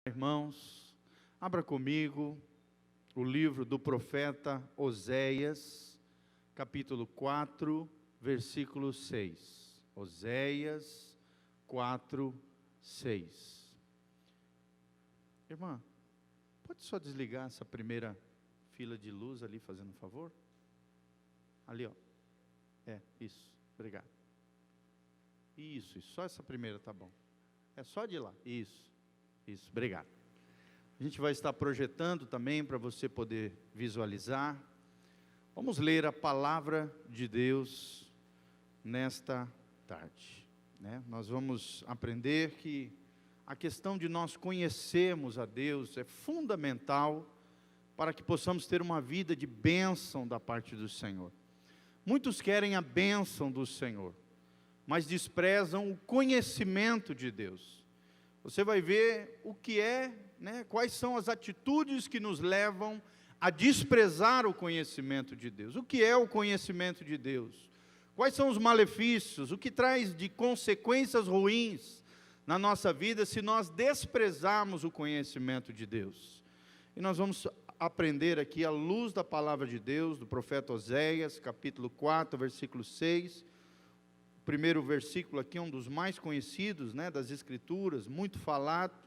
Irmãos, abra comigo o livro do profeta Oséias, capítulo 4, versículo 6. Oséias 4, 6. Irmã, pode só desligar essa primeira fila de luz ali, fazendo um favor? Ali, ó. Isso, obrigado. Isso, só essa primeira tá bom. É só de lá, isso, obrigado. A gente vai estar projetando também para você poder visualizar. Vamos ler a palavra de Deus nesta tarde, né? Nós vamos aprender que a questão de nós conhecermos a Deus é fundamental para que possamos ter uma vida de bênção da parte do Senhor. Muitos querem a bênção do Senhor, mas desprezam o conhecimento de Deus. Você vai ver o que é, né, quais são as atitudes que nos levam a desprezar o conhecimento de Deus. O que é o conhecimento de Deus? Quais são os malefícios? O que traz de consequências ruins na nossa vida se nós desprezarmos o conhecimento de Deus? E nós vamos aprender aqui à luz da palavra de Deus, do profeta Oséias, capítulo 4, versículo 6. O primeiro versículo aqui é um dos mais conhecidos, né, das Escrituras, muito falado.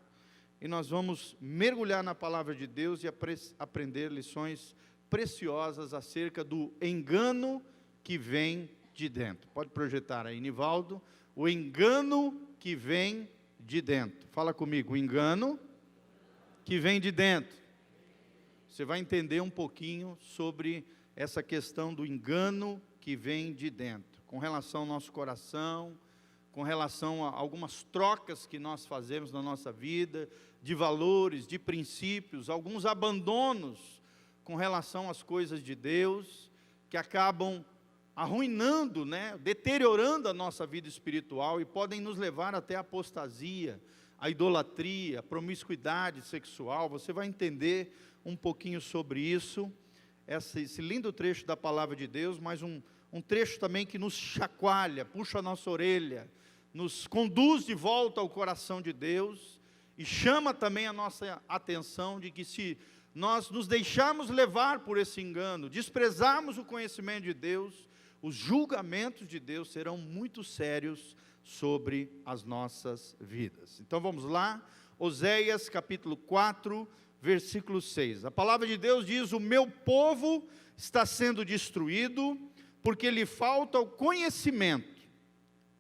E nós vamos mergulhar na palavra de Deus e aprender lições preciosas acerca do engano que vem de dentro. Pode projetar aí, Nivaldo. O engano que vem de dentro. Fala comigo, o engano que vem de dentro. Você vai entender um pouquinho sobre essa questão do engano que vem de dentro, com relação ao nosso coração, com relação a algumas trocas que nós fazemos na nossa vida, de valores, de princípios, alguns abandonos com relação às coisas de Deus, que acabam arruinando, né, deteriorando a nossa vida espiritual e podem nos levar até a apostasia, a idolatria, a promiscuidade sexual. Você vai entender um pouquinho sobre isso, esse lindo trecho da palavra de Deus, mas um trecho também que nos chacoalha, puxa a nossa orelha, nos conduz de volta ao coração de Deus e chama também a nossa atenção de que se nós nos deixarmos levar por esse engano, desprezarmos o conhecimento de Deus, os julgamentos de Deus serão muito sérios sobre as nossas vidas. Então vamos lá, Oséias capítulo 4, versículo 6. A palavra de Deus diz: o meu povo está sendo destruído porque lhe falta o conhecimento.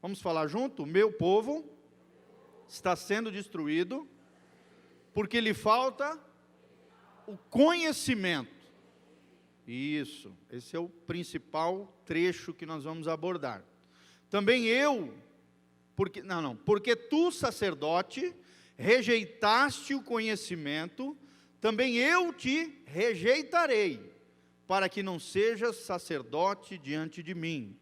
Vamos falar junto? O meu povo está sendo destruído porque lhe falta o conhecimento. Isso, esse é o principal trecho que nós vamos abordar. Também porque tu, sacerdote, rejeitaste o conhecimento, também eu te rejeitarei, para que não sejas sacerdote diante de mim.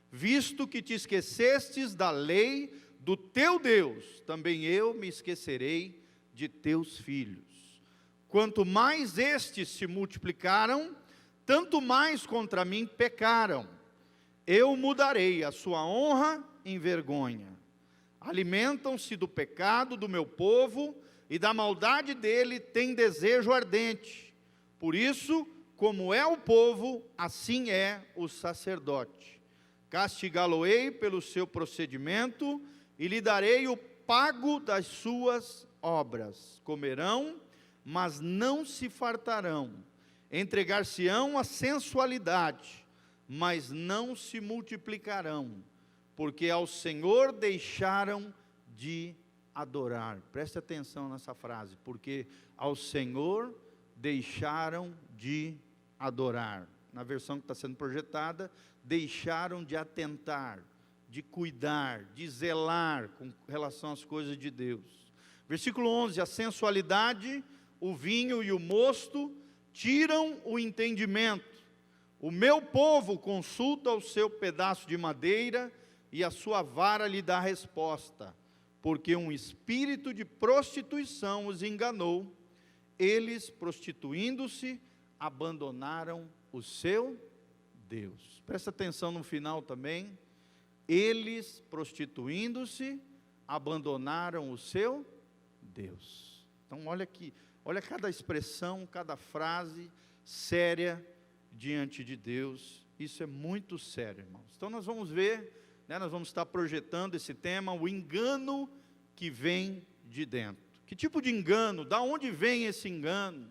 Visto que te esquecestes da lei do teu Deus, também eu me esquecerei de teus filhos. Quanto mais estes se multiplicaram, tanto mais contra mim pecaram. Eu mudarei a sua honra em vergonha. Alimentam-se do pecado do meu povo, e da maldade dele tem desejo ardente. Por isso, como é o povo, assim é o sacerdote. Castigá-lo-ei pelo seu procedimento, e lhe darei o pago das suas obras. Comerão, mas não se fartarão. Entregar-se-ão à sensualidade, mas não se multiplicarão, porque ao Senhor deixaram de adorar. Preste atenção nessa frase, porque ao Senhor deixaram de adorar. Na versão que está sendo projetada, deixaram de atentar, de cuidar, de zelar com relação às coisas de Deus. Versículo 11, a sensualidade, o vinho e o mosto tiram o entendimento. O meu povo consulta o seu pedaço de madeira, e a sua vara lhe dá resposta, porque um espírito de prostituição os enganou. Eles, prostituindo-se, abandonaram o seu Deus. Presta atenção no final também. Eles, prostituindo-se, abandonaram o seu Deus. Então olha aqui, olha cada expressão, cada frase séria diante de Deus. Isso é muito sério, irmãos. Então nós vamos ver, nós vamos estar projetando esse tema, o engano que vem de dentro. Que tipo de engano? Da onde vem esse engano?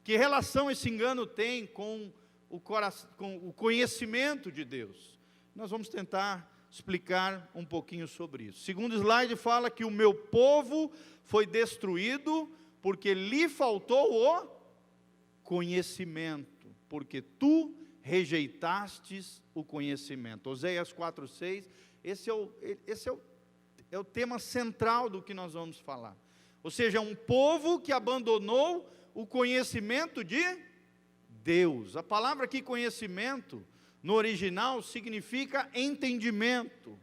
Que relação esse engano tem com o conhecimento de Deus? Nós vamos tentar explicar um pouquinho sobre isso. O segundo slide fala que o meu povo foi destruído porque lhe faltou o conhecimento, porque tu rejeitastes o conhecimento. Oséias 4:6, esse é o tema central do que nós vamos falar. Ou seja, um povo que abandonou o conhecimento de Deus. A palavra aqui conhecimento, no original, significa entendimento,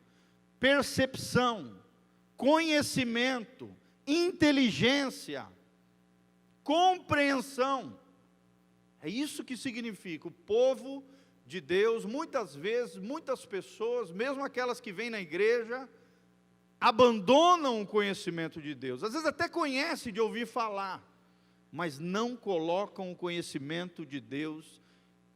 percepção, conhecimento, inteligência, compreensão. É isso que significa. O povo de Deus, muitas vezes, muitas pessoas, mesmo aquelas que vêm na igreja, abandonam o conhecimento de Deus. Às vezes até conhecem de ouvir falar, mas não colocam o conhecimento de Deus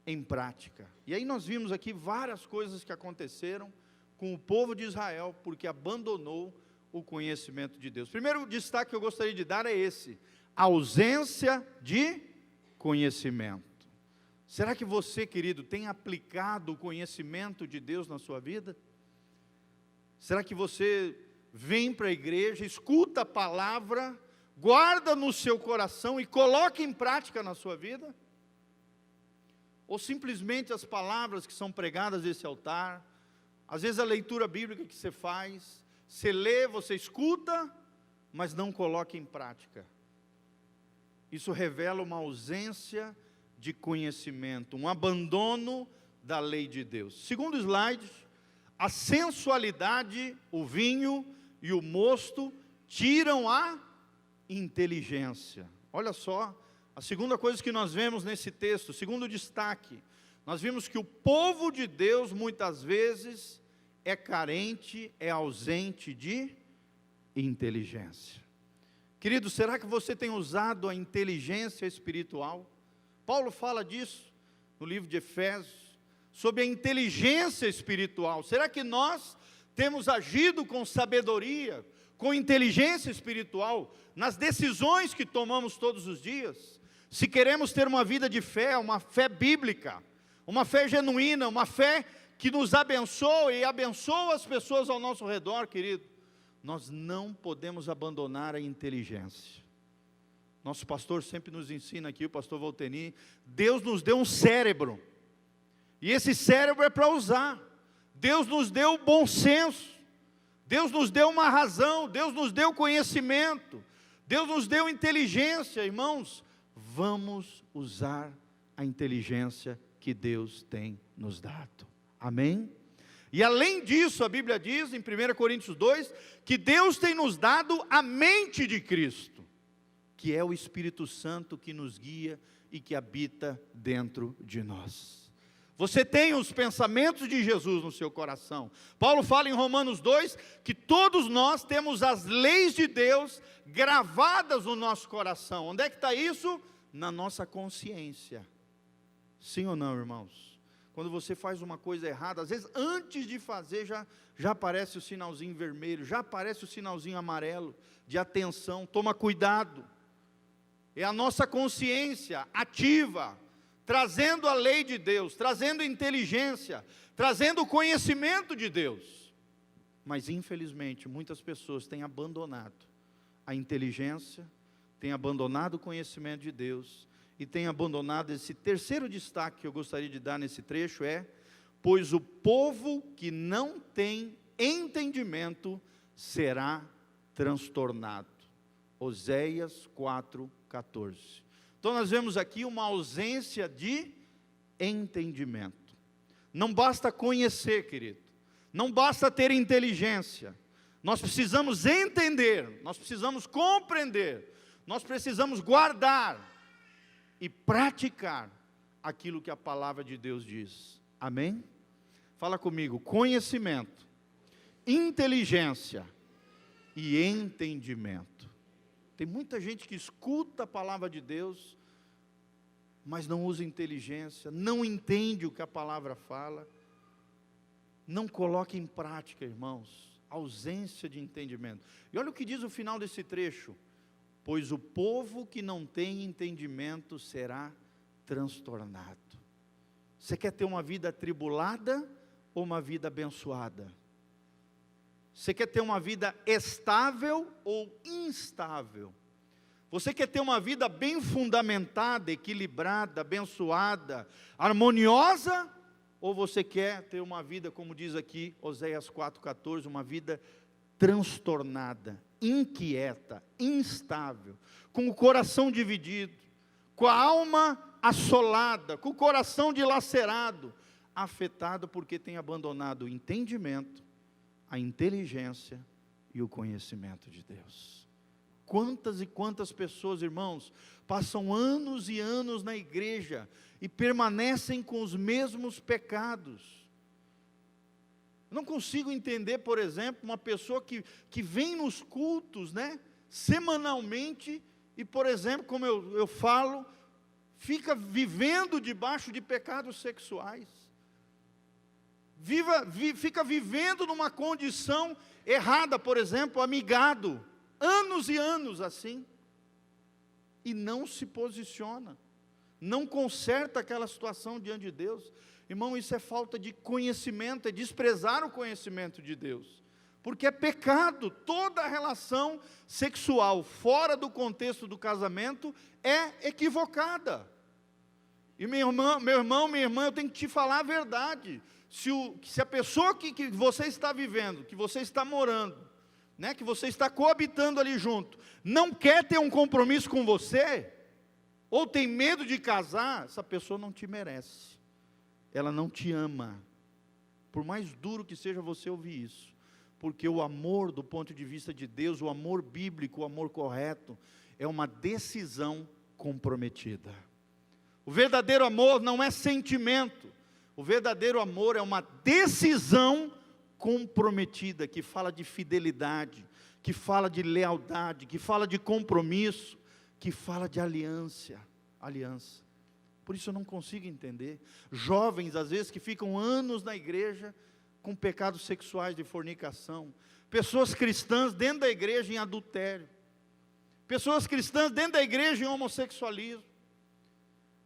em prática. E aí nós vimos aqui várias coisas que aconteceram com o povo de Israel, porque abandonou o conhecimento de Deus. Primeiro destaque que eu gostaria de dar é esse: ausência de conhecimento. Será que você, querido, tem aplicado o conhecimento de Deus na sua vida? Será que você vem para a igreja, escuta a palavra, guarda no seu coração e coloca em prática na sua vida? Ou simplesmente as palavras que são pregadas nesse altar, às vezes a leitura bíblica que você faz, você lê, você escuta, mas não coloca em prática. Isso revela uma ausência de conhecimento, um abandono da lei de Deus. Segundo slide, a sensualidade, o vinho e o mosto tiram a inteligência. Olha só, a segunda coisa que nós vemos nesse texto, o segundo destaque, nós vimos que o povo de Deus muitas vezes é carente, é ausente de inteligência. Querido, será que você tem usado a inteligência espiritual? Paulo fala disso no livro de Efésios, sobre a inteligência espiritual. Será que nós temos agido com sabedoria, com inteligência espiritual, nas decisões que tomamos todos os dias? Se queremos ter uma vida de fé, uma fé bíblica, uma fé genuína, uma fé que nos abençoa e abençoa as pessoas ao nosso redor, querido, nós não podemos abandonar a inteligência. Nosso pastor sempre nos ensina aqui, o pastor Volteni, Deus nos deu um cérebro, e esse cérebro é para usar. Deus nos deu bom senso, Deus nos deu uma razão, Deus nos deu conhecimento, Deus nos deu inteligência. Irmãos, vamos usar a inteligência que Deus tem nos dado. Amém? E além disso, a Bíblia diz em 1 Coríntios 2, que Deus tem nos dado a mente de Cristo, que é o Espírito Santo que nos guia e que habita dentro de nós. Você tem os pensamentos de Jesus no seu coração. Paulo fala em Romanos 2, que todos nós temos as leis de Deus gravadas no nosso coração. Onde é que está isso? Na nossa consciência. Sim ou não, irmãos? Quando você faz uma coisa errada, às vezes antes de fazer já aparece o sinalzinho vermelho, já aparece o sinalzinho amarelo de atenção. Toma cuidado. É a nossa consciência ativa, trazendo a lei de Deus, trazendo inteligência, trazendo o conhecimento de Deus. Mas infelizmente muitas pessoas têm abandonado a inteligência, têm abandonado o conhecimento de Deus, e têm abandonado esse terceiro destaque que eu gostaria de dar nesse trecho, pois o povo que não tem entendimento será transtornado. Oséias 4:14. Então nós vemos aqui uma ausência de entendimento. Não basta conhecer, querido, não basta ter inteligência, nós precisamos entender, nós precisamos compreender, nós precisamos guardar e praticar aquilo que a palavra de Deus diz. Amém? Fala comigo: conhecimento, inteligência e entendimento. Tem muita gente que escuta a palavra de Deus, mas não usa inteligência, não entende o que a palavra fala, não coloca em prática, irmãos, ausência de entendimento. E olha o que diz o final desse trecho: pois o povo que não tem entendimento será transtornado. Você quer ter uma vida atribulada ou uma vida abençoada? Você quer ter uma vida estável ou instável? Você quer ter uma vida bem fundamentada, equilibrada, abençoada, harmoniosa? Ou você quer ter uma vida, como diz aqui Oséias 4,14, uma vida transtornada, inquieta, instável, com o coração dividido, com a alma assolada, com o coração dilacerado, afetado porque tem abandonado o entendimento, a inteligência e o conhecimento de Deus. Quantas e quantas pessoas, irmãos, passam anos e anos na igreja e permanecem com os mesmos pecados. Eu não consigo entender, por exemplo, uma pessoa que vem nos cultos, né, semanalmente, e, por exemplo, como eu falo, fica vivendo debaixo de pecados sexuais. Fica vivendo numa condição errada, por exemplo, amigado, anos e anos assim, e não se posiciona, não conserta aquela situação diante de Deus. Irmão, isso é falta de conhecimento, é desprezar o conhecimento de Deus, porque é pecado. Toda relação sexual fora do contexto do casamento é equivocada. E meu irmão, minha irmã, eu tenho que te falar a verdade. Se a pessoa que você está vivendo, que você está morando, né, que você está coabitando ali junto, não quer ter um compromisso com você, ou tem medo de casar, essa pessoa não te merece, ela não te ama, por mais duro que seja você ouvir isso, porque o amor do ponto de vista de Deus, o amor bíblico, o amor correto, é uma decisão comprometida. O verdadeiro amor não é sentimento, o verdadeiro amor é uma decisão comprometida, que fala de fidelidade, que fala de lealdade, que fala de compromisso, que fala de aliança. Por isso eu não consigo entender jovens, às vezes, que ficam anos na igreja com pecados sexuais de fornicação, pessoas cristãs dentro da igreja em adultério, pessoas cristãs dentro da igreja em homossexualismo,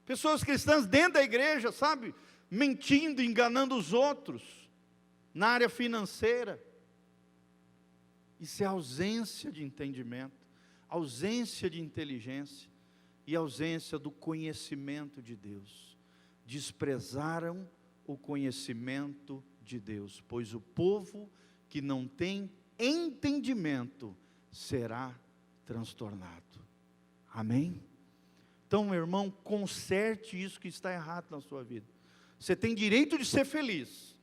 pessoas cristãs dentro da igreja, sabe, mentindo, enganando os outros, na área financeira. Isso é ausência de entendimento, ausência de inteligência e ausência do conhecimento de Deus. Desprezaram o conhecimento de Deus, pois o povo que não tem entendimento será transtornado. Amém? Então, meu irmão, conserte isso que está errado na sua vida. Você tem direito de ser feliz,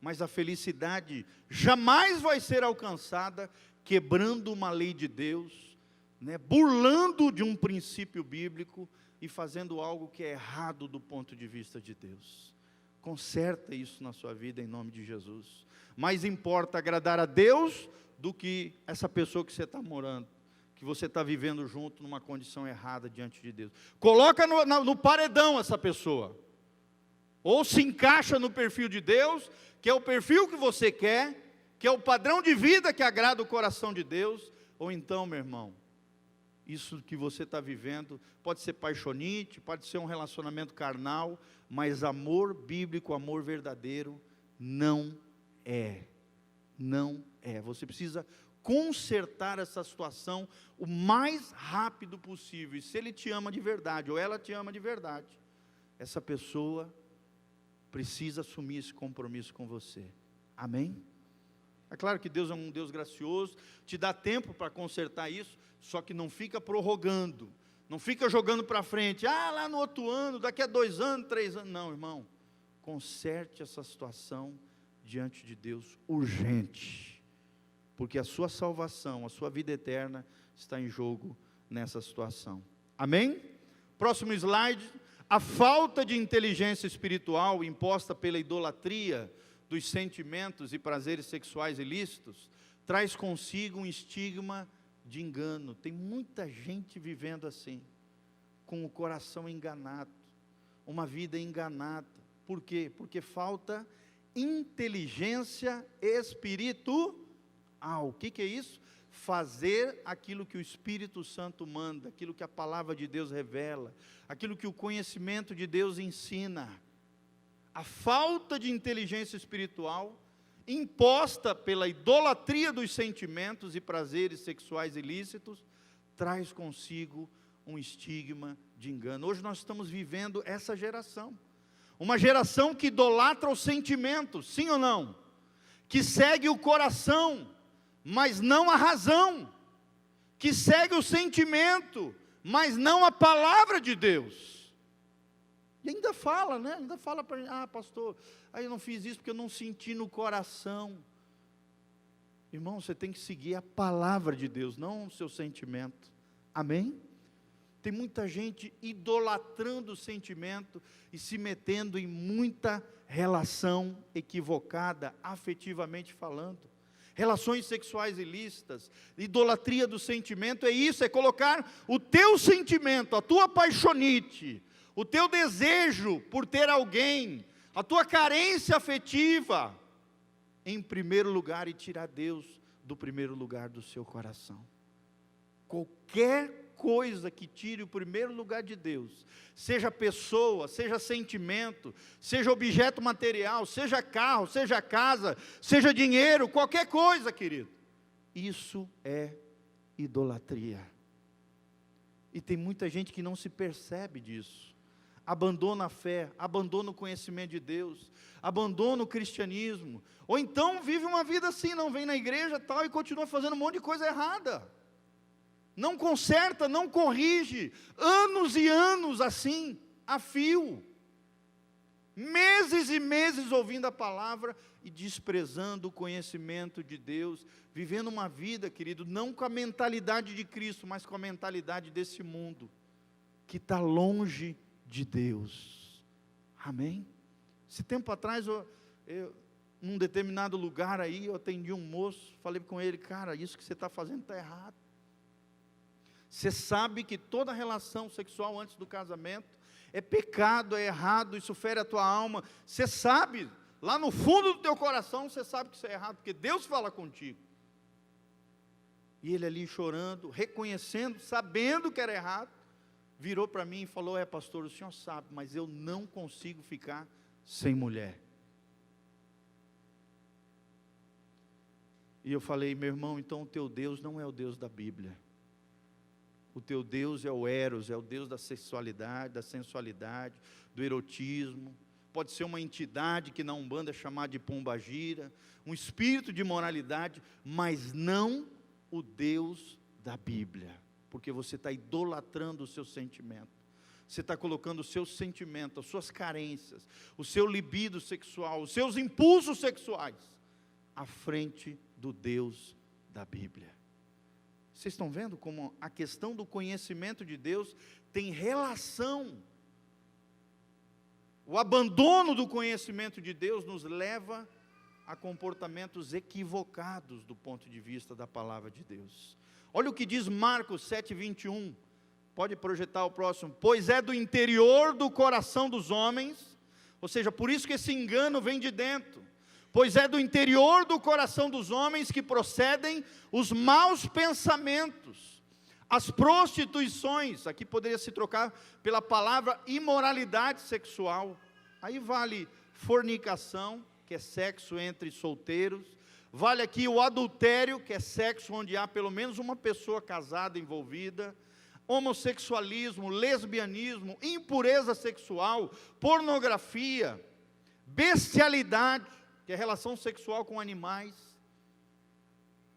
mas a felicidade jamais vai ser alcançada quebrando uma lei de Deus, né, burlando de um princípio bíblico e fazendo algo que é errado do ponto de vista de Deus. Conserta isso na sua vida em nome de Jesus. Mais importa agradar a Deus do que essa pessoa que você está morando, que você está vivendo junto numa condição errada diante de Deus. Coloca no paredão essa pessoa. Ou se encaixa no perfil de Deus, que é o perfil que você quer, que é o padrão de vida que agrada o coração de Deus, ou então, meu irmão, isso que você está vivendo, pode ser paixonite, pode ser um relacionamento carnal, mas amor bíblico, amor verdadeiro, não é. Você precisa consertar essa situação o mais rápido possível, e se ele te ama de verdade, ou ela te ama de verdade, essa pessoa precisa assumir esse compromisso com você. Amém? É claro que Deus é um Deus gracioso, te dá tempo para consertar isso, só que não fica prorrogando, não fica jogando para frente, lá no outro ano, daqui a 2 anos, 3 anos, não, irmão, conserte essa situação diante de Deus, urgente, porque a sua salvação, a sua vida eterna, está em jogo nessa situação. Amém? Próximo slide. A falta de inteligência espiritual imposta pela idolatria dos sentimentos e prazeres sexuais ilícitos traz consigo um estigma de engano. Tem muita gente vivendo assim, com o coração enganado, uma vida enganada. Por quê? Porque falta inteligência espiritual. O que é isso? Fazer aquilo que o Espírito Santo manda, aquilo que a palavra de Deus revela, aquilo que o conhecimento de Deus ensina. A falta de inteligência espiritual, imposta pela idolatria dos sentimentos e prazeres sexuais ilícitos, traz consigo um estigma de engano. Hoje nós estamos vivendo essa geração, uma geração que idolatra os sentimentos, sim ou não? Que segue o coração, mas não a razão, que segue o sentimento, mas não a palavra de Deus. E ainda fala, né? Ainda fala para mim, pastor, aí eu não fiz isso porque eu não senti no coração. Irmão, você tem que seguir a palavra de Deus, não o seu sentimento. Amém? Tem muita gente idolatrando o sentimento e se metendo em muita relação equivocada, afetivamente falando. Relações sexuais ilícitas, idolatria do sentimento, é isso, é colocar o teu sentimento, a tua paixonite, o teu desejo por ter alguém, a tua carência afetiva, em primeiro lugar, e tirar Deus do primeiro lugar do seu coração. Qualquer coisa que tire o primeiro lugar de Deus, seja pessoa, seja sentimento, seja objeto material, seja carro, seja casa, seja dinheiro, qualquer coisa, querido, isso é idolatria. E tem muita gente que não se percebe disso, abandona a fé, abandona o conhecimento de Deus, abandona o cristianismo, ou então vive uma vida assim, não vem na igreja tal, e continua fazendo um monte de coisa errada, não conserta, não corrige, anos e anos assim, a fio, meses e meses ouvindo a palavra e desprezando o conhecimento de Deus, vivendo uma vida, querido, não com a mentalidade de Cristo, mas com a mentalidade desse mundo, que está longe de Deus. Amém? Esse tempo atrás, num determinado lugar aí, eu atendi um moço, falei com ele, cara, isso que você está fazendo está errado. Você sabe que toda relação sexual antes do casamento é pecado, é errado, isso fere a tua alma. Você sabe, lá no fundo do teu coração, você sabe que isso é errado, porque Deus fala contigo. E ele ali chorando, reconhecendo, sabendo que era errado, virou para mim e falou, pastor, o senhor sabe, mas eu não consigo ficar sem mulher. E eu falei, meu irmão, então o teu Deus não é o Deus da Bíblia. O teu Deus é o Eros, é o Deus da sexualidade, da sensualidade, do erotismo. Pode ser uma entidade que na Umbanda é chamada de pombagira, um espírito de moralidade, mas não o Deus da Bíblia. Porque você está idolatrando o seu sentimento. Você está colocando o seu sentimento, as suas carências, o seu libido sexual, os seus impulsos sexuais, à frente do Deus da Bíblia. Vocês estão vendo como a questão do conhecimento de Deus tem relação. O abandono do conhecimento de Deus nos leva a comportamentos equivocados do ponto de vista da palavra de Deus. Olha o que diz Marcos 7:21, pode projetar o próximo. Pois é do interior do coração dos homens, ou seja, por isso que esse engano vem de dentro. Pois é do interior do coração dos homens que procedem os maus pensamentos, as prostituições, aqui poderia se trocar pela palavra imoralidade sexual, aí vale fornicação, que é sexo entre solteiros, vale aqui o adultério, que é sexo onde há pelo menos uma pessoa casada envolvida, homossexualismo, lesbianismo, impureza sexual, pornografia, bestialidade, que é relação sexual com animais.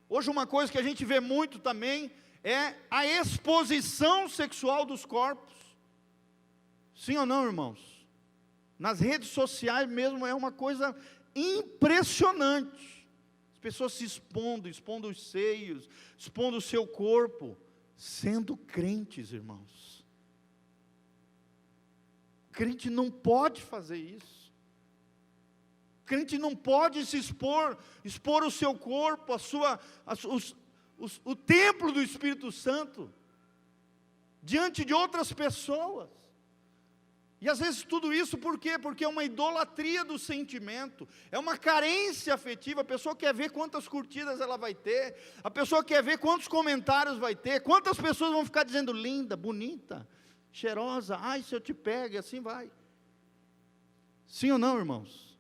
Hoje uma coisa que a gente vê muito também é a exposição sexual dos corpos. Sim ou não, irmãos? Nas redes sociais mesmo é uma coisa impressionante. As pessoas se expondo os seios, expondo o seu corpo, sendo crentes, irmãos. O crente não pode fazer isso. O crente não pode se expor o seu corpo, o templo do Espírito Santo diante de outras pessoas. E às vezes tudo isso por quê? Porque é uma idolatria do sentimento, é uma carência afetiva. A pessoa quer ver quantas curtidas ela vai ter, a pessoa quer ver quantos comentários vai ter, quantas pessoas vão ficar dizendo linda, bonita, cheirosa, ai se eu te pego, e assim vai. Sim ou não, irmãos?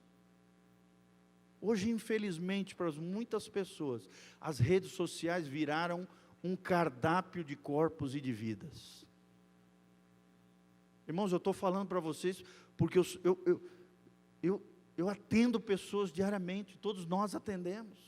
Hoje, infelizmente, para muitas pessoas, as redes sociais viraram um cardápio de corpos e de vidas. Irmãos, eu estou falando para vocês, porque eu atendo pessoas diariamente, todos nós atendemos.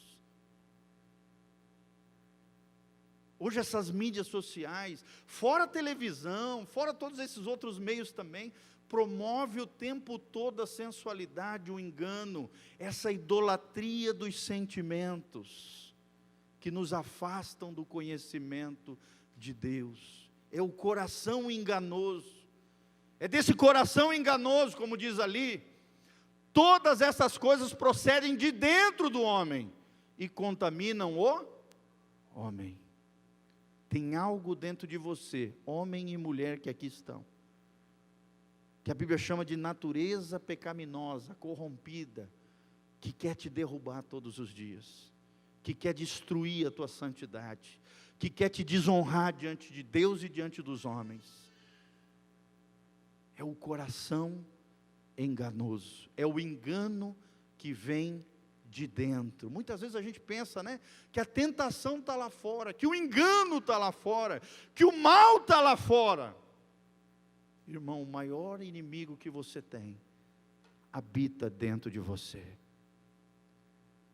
Hoje essas mídias sociais, fora a televisão, fora todos esses outros meios também, promove o tempo todo a sensualidade, o engano, essa idolatria dos sentimentos, que nos afastam do conhecimento de Deus. É o coração enganoso. É desse coração enganoso, como diz ali, todas essas coisas procedem de dentro do homem e contaminam o homem. Tem algo dentro de você, homem e mulher que aqui estão, que a Bíblia chama de natureza pecaminosa, corrompida, que quer te derrubar todos os dias, que quer destruir a tua santidade, que quer te desonrar diante de Deus e diante dos homens. É o coração enganoso, é o engano que vem de dentro. Muitas vezes a gente pensa, né, que a tentação está lá fora, que o engano está lá fora, que o mal está lá fora. Irmão, o maior inimigo que você tem, habita dentro de você.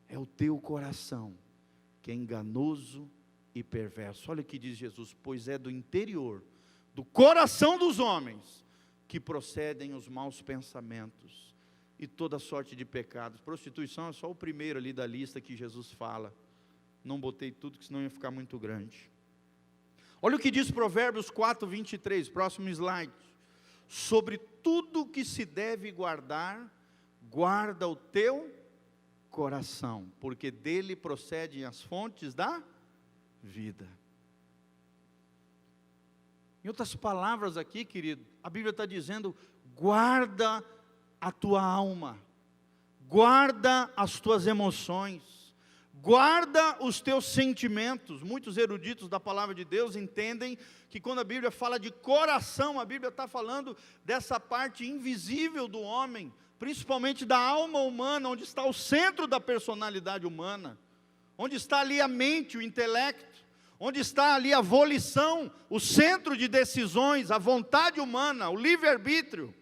É o teu coração, que é enganoso e perverso. Olha o que diz Jesus: pois é do interior, do coração dos homens, que procedem os maus pensamentos e toda sorte de pecados. Prostituição é só o primeiro ali da lista que Jesus fala. Não botei tudo, que senão ia ficar muito grande. Olha o que diz Provérbios 4, 23, próximo slide. Sobre tudo que se deve guardar, guarda o teu coração, porque dele procedem as fontes da vida. Em outras palavras aqui, querido, a Bíblia está dizendo: guarda a tua alma, guarda as tuas emoções, guarda os teus sentimentos. Muitos eruditos da palavra de Deus entendem que quando a Bíblia fala de coração, a Bíblia está falando dessa parte invisível do homem, principalmente da alma humana, onde está o centro da personalidade humana, onde está ali a mente, o intelecto, onde está ali a volição, o centro de decisões, a vontade humana, o livre-arbítrio,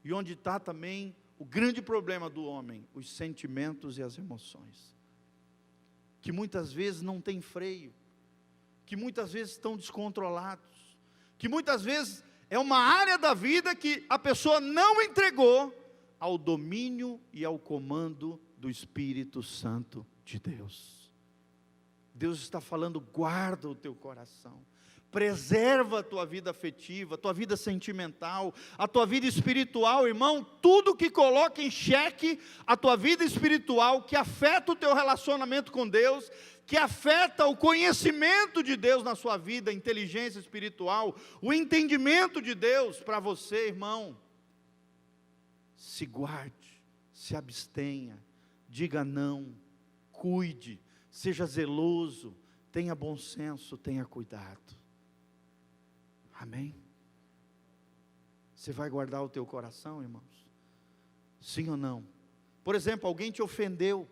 e onde está também o grande problema do homem, os sentimentos e as emoções, que muitas vezes não tem freio, que muitas vezes estão descontrolados, que muitas vezes é uma área da vida que a pessoa não entregou ao domínio e ao comando do Espírito Santo de Deus. Deus está falando: guarda o teu coração, preserva a tua vida afetiva, a tua vida sentimental, a tua vida espiritual. Irmão, tudo que coloca em xeque a tua vida espiritual, que afeta o teu relacionamento com Deus, que afeta o conhecimento de Deus na sua vida, a inteligência espiritual, o entendimento de Deus para você, irmão, se guarde, se abstenha, diga não, cuide, seja zeloso, tenha bom senso, tenha cuidado. Amém? Você vai guardar o teu coração, irmãos? Sim ou não? Por exemplo, alguém te ofendeu,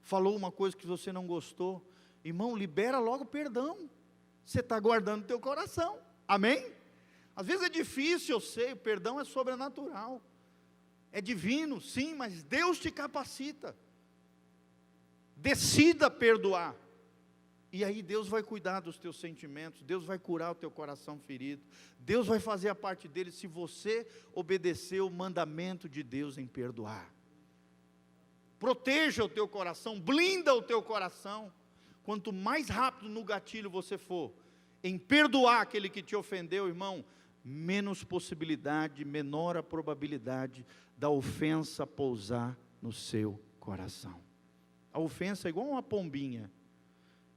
falou uma coisa que você não gostou, irmão, libera logo perdão. Você está guardando o teu coração. Amém? Às vezes é difícil, eu sei, o perdão é sobrenatural, é divino, sim, mas Deus te capacita. Decida perdoar, e aí Deus vai cuidar dos teus sentimentos, Deus vai curar o teu coração ferido, Deus vai fazer a parte dele, se você obedecer o mandamento de Deus em perdoar. Proteja o teu coração, blinda o teu coração. Quanto mais rápido no gatilho você for em perdoar aquele que te ofendeu, irmão, menos possibilidade, menor a probabilidade da ofensa pousar no seu coração. A ofensa é igual uma pombinha,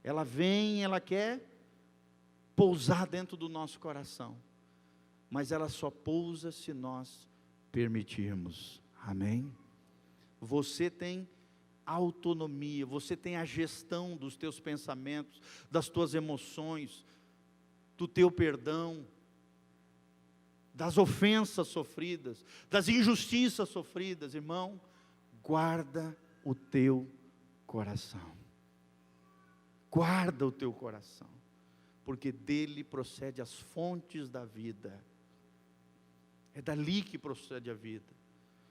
Ela vem, ela quer pousar dentro do nosso coração, mas ela só pousa se nós permitirmos. Amém? Você tem autonomia, você tem a gestão dos teus pensamentos, das tuas emoções, do teu perdão, das ofensas sofridas, das injustiças sofridas. Irmão, guarda o teu coração. Guarda o teu coração, porque dele procede as fontes da vida. É dali que procede a vida.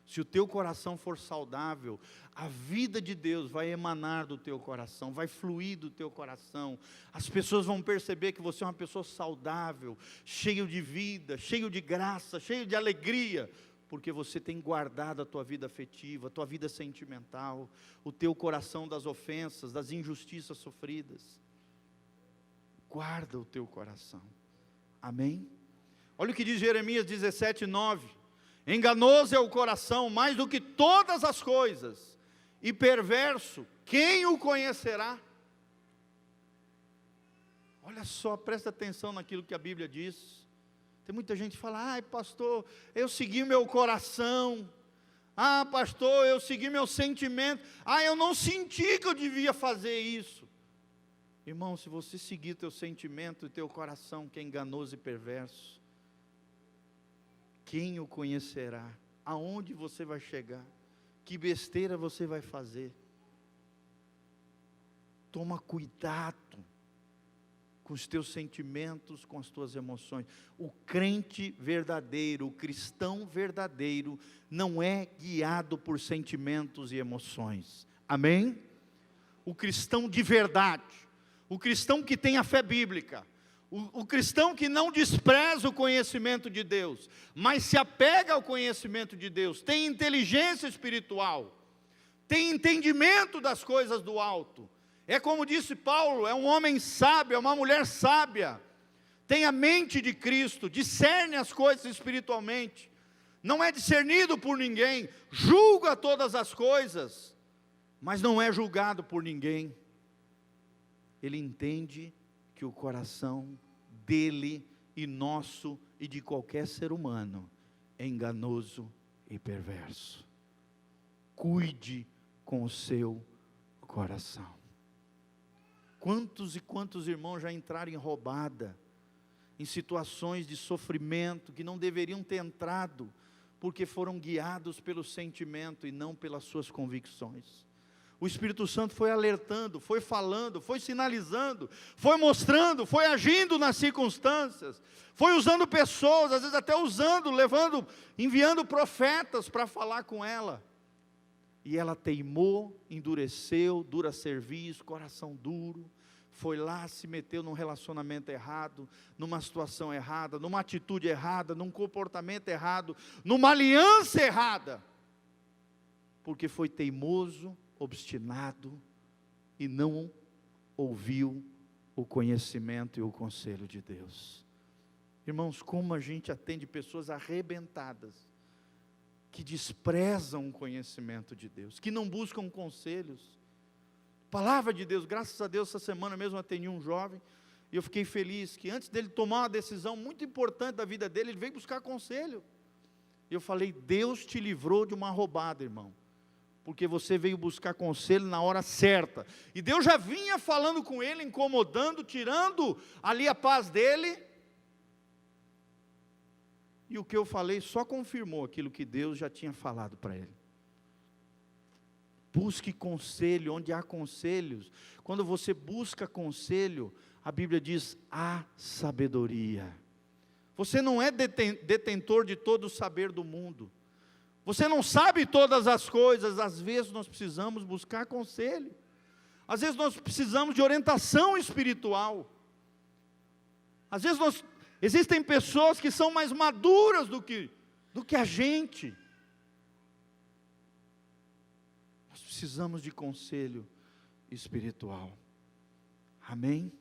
Se o teu coração for saudável, a vida de Deus vai emanar do teu coração, vai fluir do teu coração. As pessoas vão perceber que você é uma pessoa saudável, cheio de vida, cheio de graça, cheio de alegria, porque você tem guardado a tua vida afetiva, a tua vida sentimental, o teu coração das ofensas, das injustiças sofridas. Guarda o teu coração. Amém? Olha o que diz Jeremias 17:9. Enganoso é o coração mais do que todas as coisas, e perverso, quem o conhecerá? Olha só, presta atenção naquilo que a Bíblia diz. Tem muita gente que fala: ai pastor, eu segui meu coração. Ah pastor, eu segui meu sentimento. Ah, eu não senti que eu devia fazer isso. Irmão, se você seguir teu sentimento e teu coração, que é enganoso e perverso, quem o conhecerá? Aonde você vai chegar? Que besteira você vai fazer? Toma cuidado com os teus sentimentos, com as tuas emoções. O crente verdadeiro, o cristão verdadeiro, não é guiado por sentimentos e emoções. Amém? O cristão de verdade, o cristão que tem a fé bíblica, o cristão que não despreza o conhecimento de Deus, mas se apega ao conhecimento de Deus, tem inteligência espiritual, tem entendimento das coisas do alto. É como disse Paulo, é um homem sábio, é uma mulher sábia, tem a mente de Cristo, discerne as coisas espiritualmente, não é discernido por ninguém, julga todas as coisas, mas não é julgado por ninguém. Ele entende que o coração dele e nosso e de qualquer ser humano é enganoso e perverso. Cuide com o seu coração. Quantos e quantos irmãos já entraram em roubada, em situações de sofrimento que não deveriam ter entrado, porque foram guiados pelo sentimento e não pelas suas convicções. O Espírito Santo foi alertando, foi falando, foi sinalizando, foi mostrando, foi agindo nas circunstâncias, foi usando pessoas, às vezes até usando, levando, enviando profetas para falar com ela. E ela teimou, endureceu, dura serviço, coração duro, foi lá, se meteu num relacionamento errado, numa situação errada, numa atitude errada, num comportamento errado, numa aliança errada, porque foi teimoso, obstinado e não ouviu o conhecimento e o conselho de Deus. Irmãos, como a gente atende pessoas arrebentadas, que desprezam o conhecimento de Deus, que não buscam conselhos. Palavra de Deus, graças a Deus, essa semana mesmo atendi um jovem, e eu fiquei feliz que antes dele tomar uma decisão muito importante da vida dele, ele veio buscar conselho. E eu falei: Deus te livrou de uma roubada, irmão, porque você veio buscar conselho na hora certa, e Deus já vinha falando com ele, incomodando, tirando ali a paz dele, e o que eu falei só confirmou aquilo que Deus já tinha falado para ele. Busque conselho, onde há conselhos, quando você busca conselho, a Bíblia diz: há sabedoria. Você não é detentor de todo o saber do mundo, você não sabe todas as coisas. Às vezes nós precisamos buscar conselho, às vezes nós precisamos de orientação espiritual, às vezes existem pessoas que são mais maduras do que a gente. Nós precisamos de conselho espiritual. Amém?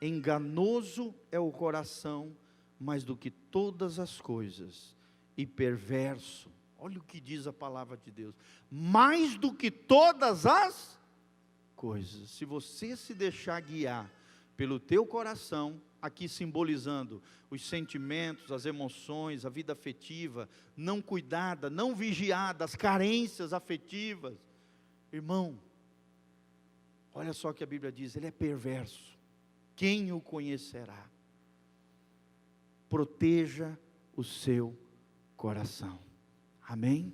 Enganoso é o coração mais do que todas as coisas, e perverso. Olha o que diz a palavra de Deus: mais do que todas as coisas. Se você se deixar guiar pelo teu coração, aqui simbolizando os sentimentos, as emoções, a vida afetiva, não cuidada, não vigiada, as carências afetivas, irmão, olha só o que a Bíblia diz, ele é perverso, quem o conhecerá? Proteja o seu coração, amém?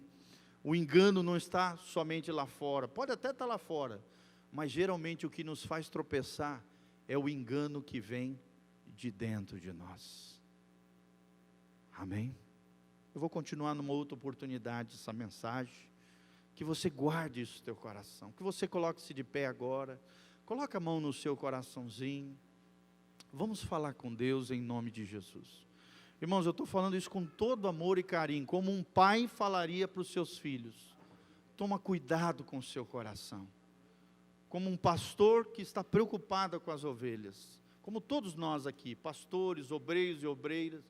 O engano não está somente lá fora, pode até estar lá fora, mas geralmente o que nos faz tropeçar é o engano que vem de dentro de nós, amém? Eu vou continuar numa outra oportunidade essa mensagem, que você guarde isso no teu coração, que você coloque-se de pé agora, coloque a mão no seu coraçãozinho, vamos falar com Deus em nome de Jesus. Irmãos, eu estou falando isso com todo amor e carinho, como um pai falaria para os seus filhos. Toma cuidado com o seu coração, como um pastor que está preocupado com as ovelhas, como todos nós aqui, pastores, obreiros e obreiras,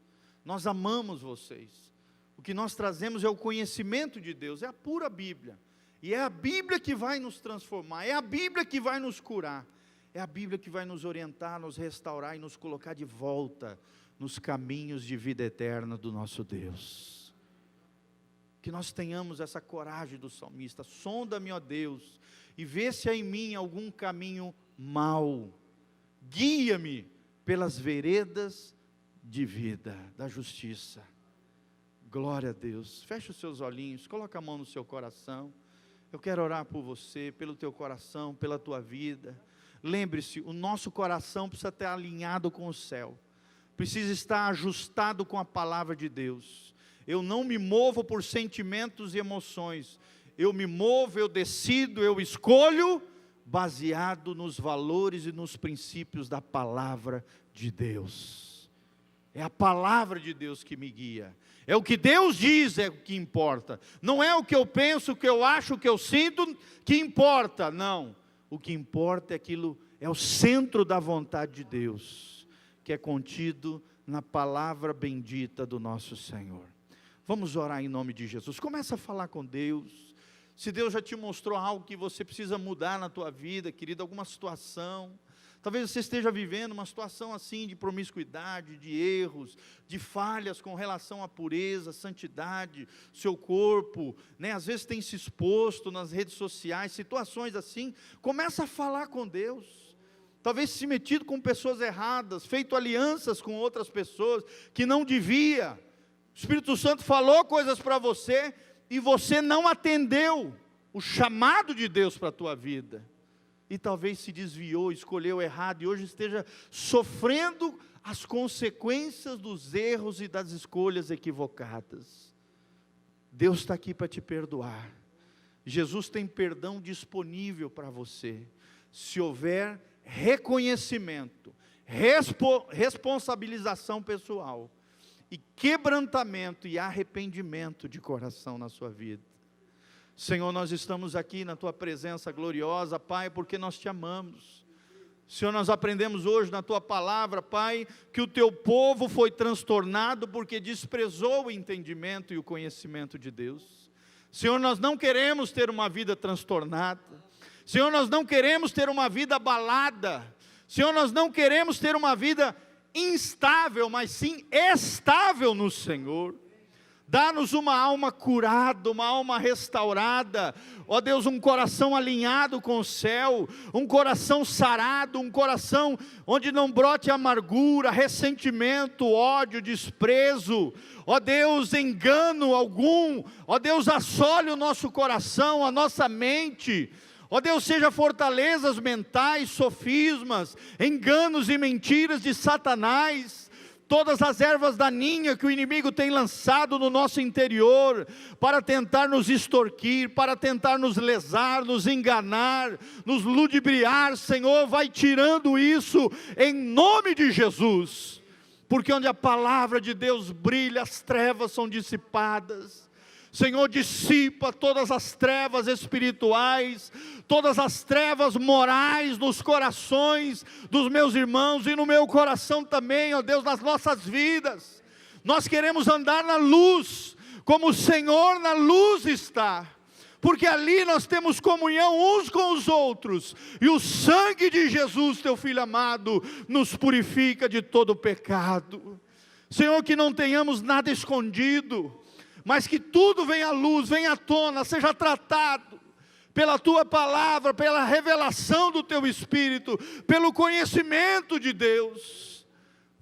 nós amamos vocês. O que nós trazemos é o conhecimento de Deus, é a pura Bíblia, e é a Bíblia que vai nos transformar, é a Bíblia que vai nos curar, é a Bíblia que vai nos orientar, nos restaurar e nos colocar de volta nos caminhos de vida eterna do nosso Deus. Que nós tenhamos essa coragem do salmista, sonda-me, ó Deus, e vê se há em mim algum caminho mau, guia-me pelas veredas de vida, da justiça. Glória a Deus. Feche os seus olhinhos, coloca a mão no seu coração. Eu quero orar por você, pelo teu coração, pela tua vida. Lembre-se, o nosso coração precisa estar alinhado com o céu, precisa estar ajustado com a palavra de Deus. Eu não me movo por sentimentos e emoções, eu me movo, eu decido, eu escolho, baseado nos valores e nos princípios da palavra de Deus. É a palavra de Deus que me guia, é o que Deus diz é o que importa, não é o que eu penso, o que eu acho, o que eu sinto que importa, não, o que importa é aquilo, é o centro da vontade de Deus, que é contido na palavra bendita do nosso Senhor. Vamos orar em nome de Jesus, começa a falar com Deus. Se Deus já te mostrou algo que você precisa mudar na tua vida, querido, alguma situação, talvez você esteja vivendo uma situação assim de promiscuidade, de erros, de falhas com relação à pureza, santidade, seu corpo, né? Às vezes tem se exposto nas redes sociais, situações assim, começa a falar com Deus, talvez se metido com pessoas erradas, feito alianças com outras pessoas, que não devia, o Espírito Santo falou coisas para você, e você não atendeu o chamado de Deus para a tua vida, e talvez se desviou, escolheu errado, e hoje esteja sofrendo as consequências dos erros e das escolhas equivocadas. Deus está aqui para te perdoar, Jesus tem perdão disponível para você, se houver reconhecimento, responsabilização pessoal, e quebrantamento e arrependimento de coração na sua vida. Senhor, nós estamos aqui na tua presença gloriosa, Pai, porque nós te amamos. Senhor, nós aprendemos hoje na tua palavra, Pai, que o teu povo foi transtornado porque desprezou o entendimento e o conhecimento de Deus. Senhor, nós não queremos ter uma vida transtornada. Senhor, nós não queremos ter uma vida abalada. Senhor, nós não queremos ter uma vida instável, mas sim estável no Senhor. Dá-nos uma alma curada, uma alma restaurada, ó Deus, um coração alinhado com o céu, um coração sarado, um coração onde não brote amargura, ressentimento, ódio, desprezo, ó Deus, engano algum, ó Deus, assole o nosso coração, a nossa mente, ó Deus, seja fortalezas mentais, sofismas, enganos e mentiras de Satanás, todas as ervas daninhas que o inimigo tem lançado no nosso interior, para tentar nos extorquir, para tentar nos lesar, nos enganar, nos ludibriar, Senhor, vai tirando isso, em nome de Jesus, porque onde a palavra de Deus brilha, as trevas são dissipadas. Senhor, dissipa todas as trevas espirituais, todas as trevas morais nos corações dos meus irmãos e no meu coração também, ó Deus, nas nossas vidas. Nós queremos andar na luz, como o Senhor na luz está, porque ali nós temos comunhão uns com os outros, e o sangue de Jesus, teu Filho amado, nos purifica de todo pecado. Senhor, que não tenhamos nada escondido, mas que tudo venha à luz, venha à tona, seja tratado pela Tua palavra, pela revelação do Teu Espírito, pelo conhecimento de Deus.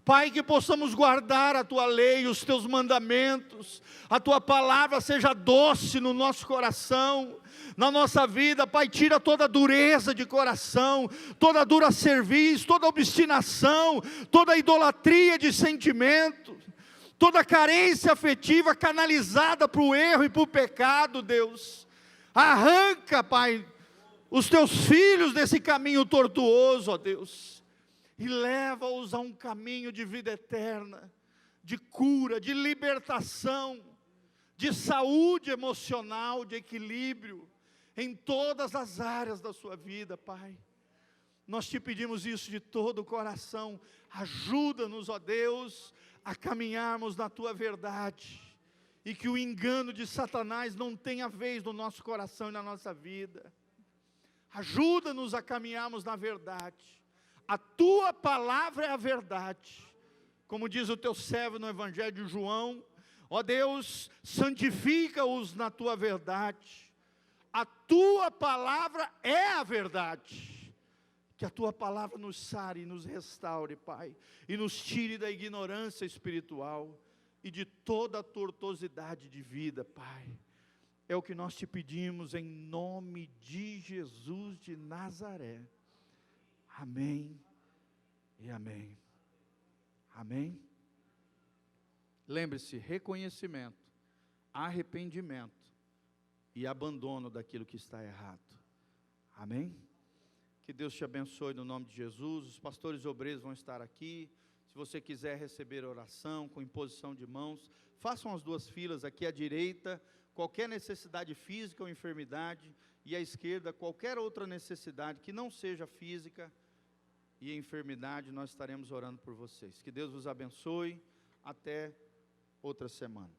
Pai, que possamos guardar a Tua lei, os Teus mandamentos, a Tua palavra seja doce no nosso coração, na nossa vida. Pai, tira toda a dureza de coração, toda a dura cerviz, toda a obstinação, toda a idolatria de sentimento, toda a carência afetiva canalizada para o erro e para o pecado, Deus. Arranca, Pai, os Teus filhos desse caminho tortuoso, ó Deus, e leva-os a um caminho de vida eterna, de cura, de libertação, de saúde emocional, de equilíbrio, em todas as áreas da sua vida, Pai. Nós te pedimos isso de todo o coração. Ajuda-nos, ó Deus, a caminharmos na Tua verdade, e que o engano de Satanás não tenha vez no nosso coração e na nossa vida. Ajuda-nos a caminharmos na verdade. A Tua palavra é a verdade, como diz o Teu servo no Evangelho de João. Ó Deus, santifica-os na Tua verdade. A Tua palavra é a verdade. Que a Tua palavra nos sare e nos restaure, Pai, e nos tire da ignorância espiritual e de toda a tortuosidade de vida, Pai. É o que nós te pedimos em nome de Jesus de Nazaré. Amém e amém. Amém? Lembre-se, reconhecimento, arrependimento e abandono daquilo que está errado. Amém? Que Deus te abençoe no nome de Jesus. Os pastores obreiros vão estar aqui. Se você quiser receber oração com imposição de mãos, façam as duas filas aqui à direita, qualquer necessidade física ou enfermidade, e à esquerda qualquer outra necessidade que não seja física e enfermidade, nós estaremos orando por vocês. Que Deus vos abençoe. Até outra semana.